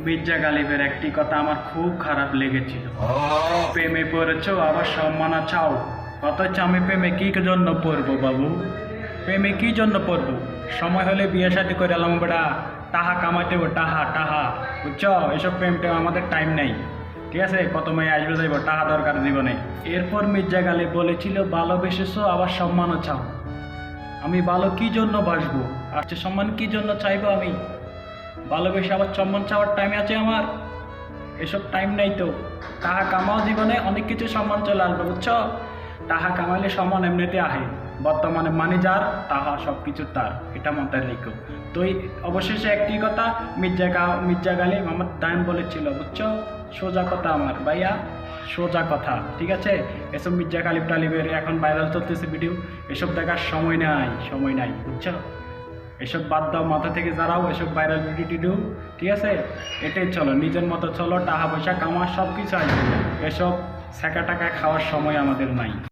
মির্জা গালিবের একটি কথা আমার খুব খারাপ লেগেছিল। প্রেমে পড়েছো আবার সম্মান চাও। অথচ আমি প্রেমে কি জন্য পড়বো বাবু? প্রেমে কি জন্য পড়বো? সময় হলে বিয়ে শাদি করে এলাম বেটা, টাহা কামাইতে হবে, টাহা টাহা, বুঝছো? এসব প্রেম টেম আমাদের টাইম নেই, ঠিক আছে? কত মেয়ে আসবে যাইব, টাহা দরকার জীবনে। এরপর মির্জা গালিব বলেছিল ভালোবেসেছো আবার সম্মানও চাও। আমি ভালো কি জন্য বাসবো, আর সম্মান কি জন্য চাইবো? আমি ভালোবেসে আবার সম্মান চাওয়ার টাইম আছে আমার? এসব টাইম নেই তো। টাকা কামাও, জীবনে অনেক কিছু সম্মান চলে আসবে, বুঝছো? টাকা কামাইলে সম্মান এমনিতে আহে। বর্তমানে মানি যার, তাহা সব কিছু তার, এটা মাথায় রেখো। তো অবশেষে একটি কথা, মির্জা গালিব আমার দান বলেছিল, বুঝছো? সোজা কথা আমার ভাইয়া, সোজা কথা, ঠিক আছে? এসব মির্জা গালিব টালিবের এখন ভাইরাল চলতেছে ভিডিও, এসব দেখার সময় নাই, সময় নাই, বুঝছো? এসব বাদ দাও, মাথা থেকে যারাও এসব ভাইরাল ভিডিও টিডিও, ঠিক আছে? এটাই চলো, নিজের মতো চলো, টাকা পয়সা কামা, সব কিছু আসবে। এসব ছ্যাঁকা টাকা খাওয়ার সময় আমাদের নাই।